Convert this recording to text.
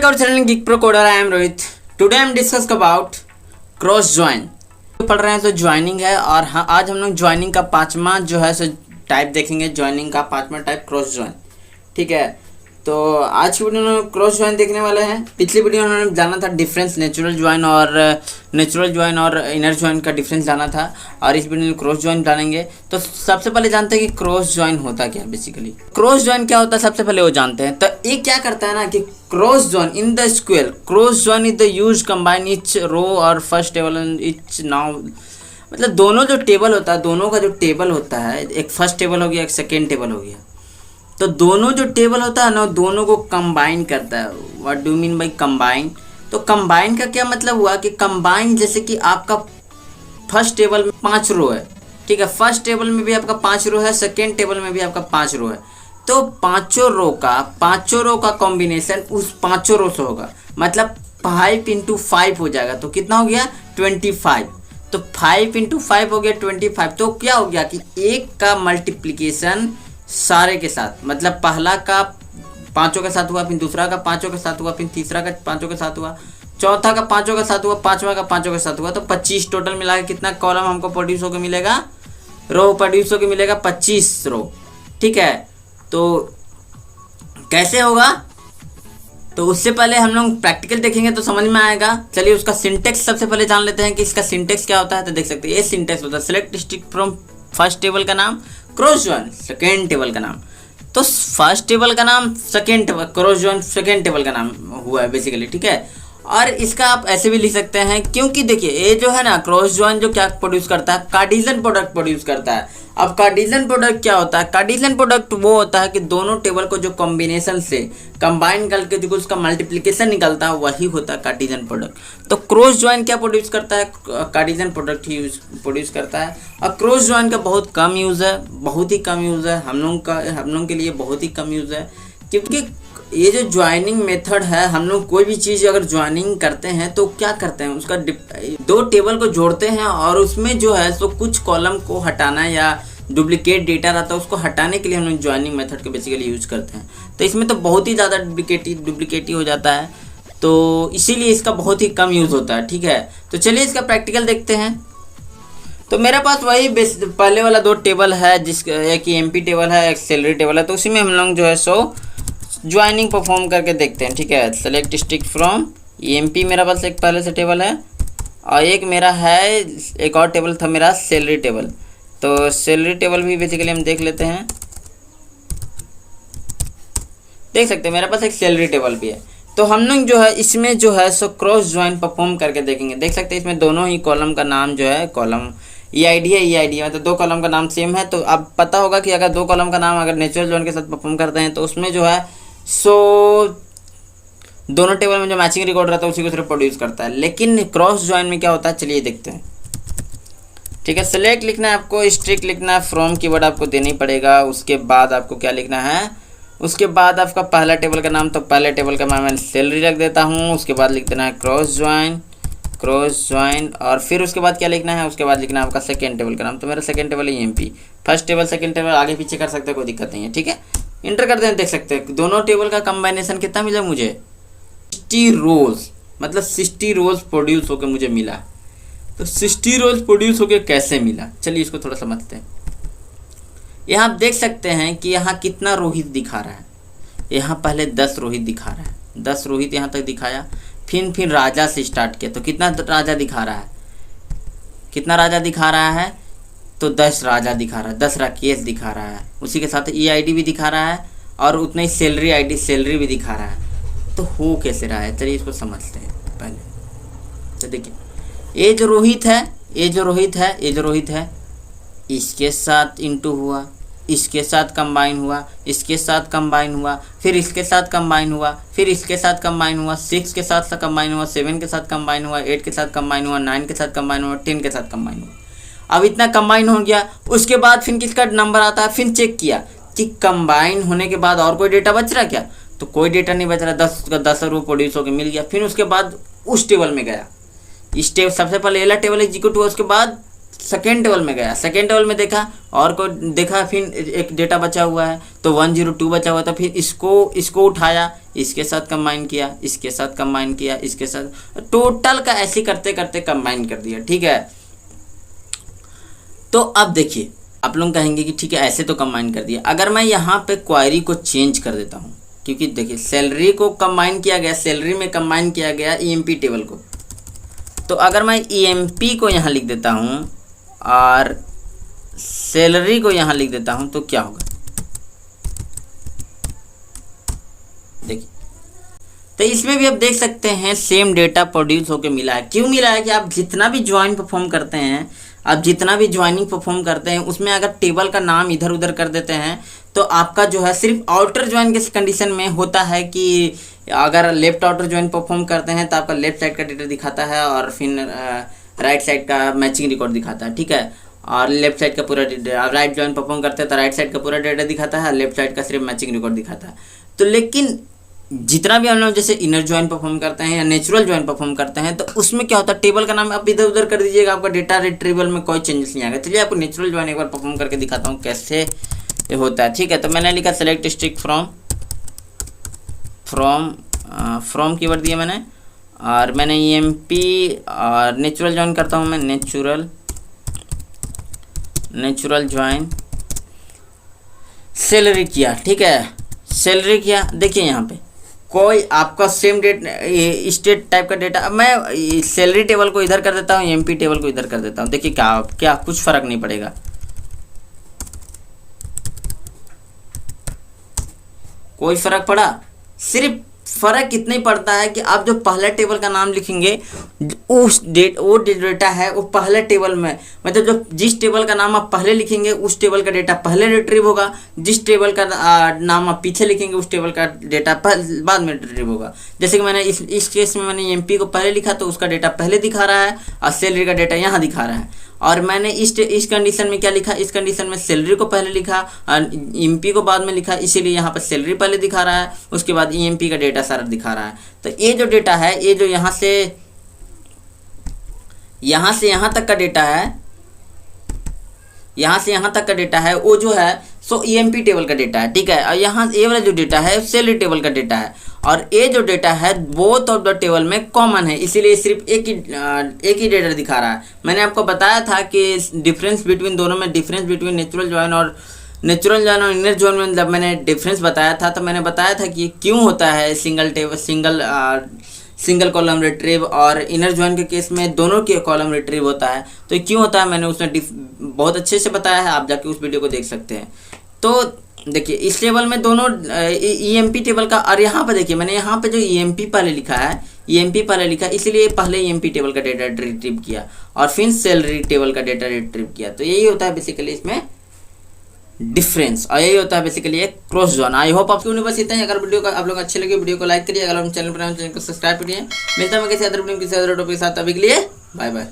back our channel Geek Pro Coder. I am Rohit. Today I am discuss about cross join. पढ़ रहे हैं तो joining है और हाँ आज हम लोग ज्वाइनिंग का पांचवा जो है सो टाइप देखेंगे। ज्वाइनिंग का पांचवा टाइप क्रॉस ज्वाइन, ठीक है। तो आज की वीडियो में क्रॉस ज्वाइन देखने वाले हैं। पिछली वीडियो में उन्होंने जाना था डिफरेंस नेचुरल ज्वाइन और इनर ज्वाइन का डिफरेंस जाना था, और इस वीडियो में क्रॉस ज्वाइन जानेंगे। तो सबसे पहले जानते हैं कि क्रॉस ज्वाइन होता क्या है। बेसिकली क्रॉस ज्वाइन क्या होता है सबसे पहले वो जानते हैं। तो ये क्या करता है ना कि cross join in the square, cross join is the use combine each row और first table and each now, मतलब दोनों जो टेबल होता है, दोनों का जो टेबल होता है, एक फर्स्ट टेबल हो गया एक सेकेंड टेबल हो गया, तो दोनों जो टेबल होता है ना दोनों को कंबाइन करता है। What do mean by combine? तो कंबाइन का क्या मतलब हुआ कि कंबाइन जैसे कि आपका फर्स्ट टेबल में 5 रो है, ठीक है। फर्स्ट टेबल में भी आपका 5 रो है, सेकेंड टेबल में भी आपका 5 रो है। तो पाँचों रो का कॉम्बिनेशन उस 5 रो से होगा, मतलब 5 × 5 हो जाएगा। तो कितना हो गया 25। तो 5 × 5 हो गया 25। तो क्या हो गया कि एक का मल्टीप्लिकेशन सारे के साथ, मतलब पहला का 5 के साथ हुआ, फिर दूसरा का 5 के साथ हुआ, फिर तीसरा का 5 के साथ हुआ, चौथा का 5 के साथ हुआ, पांचवा का 5 के साथ हुआ। तो 25 टोटल मिला के कितना कॉलम हमको प्रोड्यूस होकर मिलेगा, रो प्रोड्यूस होकर मिलेगा 25 रो, ठीक है। तो कैसे होगा, तो उससे पहले हम लोग प्रैक्टिकल देखेंगे तो समझ में आएगा। चलिए उसका सिंटेक्स सबसे पहले जान लेते हैं कि इसका सिंटेक्स क्या होता है। तो देख सकते हैं ये सिंटेक्स होता है, select district from first table का नाम क्रॉस ज्वाइन, सेकेंड टेबल का नाम, तो फर्स्ट टेबल का नाम second table, cross join second table का नाम हुआ है बेसिकली, ठीक है। और इसका आप ऐसे भी लिख सकते हैं, क्योंकि देखिए ये जो है ना क्रॉस ज्वाइन जो क्या प्रोड्यूस करता है, कार्टेशियन प्रोडक्ट प्रोड्यूस करता है। अब कार्टेशियन प्रोडक्ट क्या होता है? कार्टेशियन प्रोडक्ट वो होता है कि दोनों टेबल को जो कॉम्बिनेशन से कंबाइन करके जो उसका मल्टीप्लिकेशन निकलता है वही होता है कार्टेशियन प्रोडक्ट। तो क्रॉस ज्वाइन क्या प्रोड्यूस करता है? कार्टेशियन प्रोडक्ट ही प्रोड्यूस करता है। और क्रॉस ज्वाइन का बहुत कम यूज़ है, बहुत ही कम यूज़ है, हम लोग के लिए बहुत ही कम यूज़ है। क्योंकि ये जो ज्वाइनिंग मेथड है, हम लोग कोई भी चीज़ अगर ज्वाइनिंग करते हैं तो क्या करते हैं, उसका 2 टेबल को जोड़ते हैं और उसमें जो है तो कुछ कॉलम को हटाना या डुप्लीकेट डेटा रहता है उसको हटाने के लिए हम लोग ज्वाइनिंग मेथड को बेसिकली यूज करते हैं। तो इसमें तो बहुत ही ज़्यादा डुप्लीकेटी हो जाता है, तो इसीलिए इसका बहुत ही कम यूज़ होता है, ठीक है। तो चलिए इसका प्रैक्टिकल देखते हैं। तो मेरे पास वही पहले वाला 2 टेबल है, एक एमपी टेबल है एक सैलरी टेबल है। तो उसी में हम लोग जो है सो ज्वाइनिंग परफॉर्म करके देखते हैं, ठीक है। सेलेक्ट डिस्ट्रिक्ट फ्रॉम एमपी, मेरा पास एक पहले से टेबल है और एक मेरा है, एक और टेबल था मेरा सैलरी टेबल। तो सैलरी टेबल भी बेसिकली हम देख लेते हैं, देख सकते हैं मेरे पास एक सैलरी टेबल भी है। तो हम लोग जो है इसमें जो है सो क्रॉस ज्वाइन परफॉर्म करके देखेंगे। देख सकते हैं इसमें दोनों ही कॉलम का नाम जो है, कॉलम EID है, मतलब 2 कॉलम का नाम सेम है। तो अब पता होगा कि अगर 2 कॉलम का नाम अगर नेचुरल ज्वाइन के साथ परफॉर्म करते हैं तो उसमें जो है सो दोनों टेबल में जो मैचिंग रिकॉर्ड रहता है उसी को सिर्फ प्रोड्यूस करता है। लेकिन क्रॉस ज्वाइन में क्या होता है चलिए देखते हैं, ठीक है। सेलेक्ट लिखना है आपको, स्ट्रिक्ट लिखना है, फ्रॉम कीवर्ड आपको देना ही पड़ेगा। उसके बाद आपको क्या लिखना है, उसके बाद आपका पहला टेबल का नाम, तो पहले टेबल का नाम मैं सैलरी रख देता हूँ। उसके बाद लिख देना है क्रॉस ज्वाइन, और फिर उसके बाद क्या लिखना है, उसके बाद लिखना है आपका सेकेंड टेबल का नाम। तो मेरा सेकेंड टेबल है MP, first table second table आगे पीछे कर सकते हैं, कोई दिक्कत नहीं है, ठीक है। इंटर करते हैं, देख सकते हैं दोनों टेबल का कंबाइनेशन कितना मिला मुझे, 60 रोज, मतलब 60 रोज प्रोड्यूस होकर मुझे मिला। तो 60 रोज प्रोड्यूस होकर कैसे मिला, चलिए इसको थोड़ा समझते हैं। यहाँ आप देख सकते हैं कि यहाँ कितना रोहित दिखा रहा है। यहाँ पहले 10 रोहित दिखा रहा है, 10 रोहित यहाँ तक दिखाया, फिर राजा से स्टार्ट किया। तो कितना राजा दिखा रहा है, कितना राजा दिखा रहा है, तो 10 राजा दिखा रहा है, 10 राकेश दिखा रहा है, उसी के साथ EID भी दिखा रहा है और उतना ही सैलरी भी दिखा रहा है। तो हो कैसे रहा है, चलिए इसको समझते हैं पहले। तो देखिए ये जो रोहित है इसके साथ इंटू हुआ, इसके साथ कंबाइन हुआ, इसके साथ कंबाइन हुआ, फिर इसके साथ कंबाइन हुआ, फिर इसके साथ कंबाइन हुआ, 6 के साथ कंबाइन हुआ, 7 के साथ कंबाइन हुआ, 8 के साथ कंबाइन हुआ, 9 के साथ कंबाइन हुआ, 10 के साथ कंबाइन हुआ। अब इतना कंबाइन हो गया, उसके बाद फिर किसका नंबर आता है, फिर चेक किया कि कंबाइन होने के बाद और कोई डेटा बच रहा क्या, तो कोई डेटा नहीं बच रहा, 10 का 10 रो प्रोड्यूस होकर मिल गया। फिर उसके बाद उस टेबल में गया, इस टेबल सबसे पहले एला टेबल एग्जीक्यूट हुआ, उसके बाद सेकेंड टेबल में गया, सेकेंड टेबल में देखा और को देखा, फिर एक डेटा बचा हुआ है तो 102 बचा हुआ था, फिर इसको उठाया, इसके साथ कंबाइन किया, इसके साथ कंबाइन किया, इसके साथ, टोटल का ऐसे करते करते कंबाइन कर दिया। ठीक है, तो अब देखिए आप लोग कहेंगे कि ठीक है ऐसे तो कंबाइन कर दिया, अगर मैं यहाँ पे क्वारी को चेंज कर देता हूँ, क्योंकि देखिए सैलरी को कंबाइन किया गया, सैलरी में कंबाइन किया गया ईएमपी टेबल को, तो अगर मैं ईएमपी को यहाँ लिख देता हूँ और सैलरी को यहाँ लिख देता हूँ तो क्या होगा, देखिए तो इसमें भी आप देख सकते हैं सेम डेटा प्रोड्यूस होकर मिला है। क्यों मिला है कि आप जितना भी ज्वाइन परफॉर्म करते हैं, आप जितना भी ज्वाइनिंग परफॉर्म करते हैं, उसमें अगर टेबल का नाम इधर उधर कर देते हैं तो आपका जो है सिर्फ आउटर ज्वाइन के कंडीशन में होता है कि अगर लेफ्ट आउटर ज्वाइन परफॉर्म करते हैं तो आपका लेफ्ट साइड का डेटा दिखाता है और फिर राइट साइड का मैचिंग रिकॉर्ड दिखाता है। ठीक है, और लेफ्ट साइड का पूरा राइट ज्वाइन परफॉर्म करते हैं तो राइट साइड का पूरा डेटा दिखाता है, लेफ्ट साइड का सिर्फ मैचिंग रिकॉर्ड दिखाता है। तो लेकिन जितना भी हम लोग जैसे इनर ज्वाइन परफॉर्म करते हैं या नेचुरल ज्वाइन परफॉर्म करते हैं तो उसमें क्या होता है, टेबल का नाम आप इधर उधर कर दीजिएगा, आपका डेटा रिट्रीवल में कोई चेंजेस नहीं आएगा। चलिए आपको नेचुरल ज्वाइन एक बार परफॉर्म करके दिखाता हूँ कैसे ये होता है। ठीक है, तो मैंने लिखा सेलेक्ट स्ट्रिंग फ्रॉम कीवर्ड दिया मैंने, और मैंने ईएमपी और नेचुरल ज्वाइन करता हूँ मैं, नेचुरल ज्वाइन सैलरी किया। ठीक है, सैलरी किया, देखिए यहाँ पे कोई आपका सेम डेट स्टेट टाइप का डेटा, मैं सैलरी टेबल को इधर कर देता हूँ, एमपी टेबल को इधर कर देता हूँ, देखिए क्या कुछ फर्क नहीं पड़ेगा, कोई फर्क पड़ा, सिर्फ फर्क इतना ही पड़ता है कि आप जो पहले टेबल का नाम लिखेंगे वो डेटा है वो पहले टेबल में, मतलब जो जिस टेबल का नाम आप पहले लिखेंगे उस टेबल का डेटा पहले रिट्रीव होगा, जिस टेबल का नाम आप पीछे लिखेंगे उस टेबल का डेटा बाद में रिट्रीव होगा। जैसे कि मैंने इस केस में मैंने एमपी को पहले लिखा तो उसका डेटा पहले दिखा रहा है और सैलरी का डेटा यहाँ दिखा रहा है, और मैंने इस कंडीशन में क्या लिखा, इस कंडीशन में सैलरी को पहले लिखा और ईएमपी को बाद में लिखा, इसीलिए यहाँ पर सैलरी पहले दिखा रहा है, उसके बाद ईएमपी का डेटा सारा दिखा रहा है। तो ये जो डेटा है, ये जो यहाँ से यहाँ तक का डेटा है, यहाँ से यहाँ तक का डेटा है वो जो है सो ईएमपी टेबल का डेटा है। ठीक है, और यहाँ ये वाला जो डेटा है सैलरी टेबल का डेटा है, और ये जो डेटा है बोथ ऑफ द टेबल में कॉमन है, इसीलिए सिर्फ एक ही डेटा दिखा रहा है। मैंने आपको बताया था कि डिफरेंस बिटवीन दोनों में, डिफरेंस बिटवीन नेचुरल ज्वाइन और इनर ज्वाइन में जब मैंने डिफरेंस बताया था तो मैंने बताया था कि क्यों होता है सिंगल कॉलम रिट्रीव और इनर ज्वाइन के केस में दोनों के कॉलम रिट्रीव होता है। तो क्यों होता है मैंने उसमें बहुत अच्छे से बताया है, आप जाके उस वीडियो को देख सकते हैं। तो देखिए इस टेबल में दोनों ईएमपी टेबल का, और यहाँ पे देखिए मैंने यहाँ पे जो ईएमपी पहले लिखा है, ईएमपी पहले लिखा इसलिए पहले ईएमपी टेबल का डेटा रिट्रीव किया और फिर सैलरी टेबल का डेटा रिट्रीव किया। तो यही होता है बेसिकली इसमें डिफरेंस, और यही होता है बेसिकली एक क्रॉस जॉइन। आई होप आपको वीडियो बस इतना ही। अगर वीडियो का आप लोग अच्छे लगे वीडियो को लाइक करिए, अगर हम चैनल पर चैनल को सब्सक्राइब करिए। मिलता है मैं किसी अदर वीडियो किसी अदर टॉपिक के साथ, अभी के लिए बाय बाय।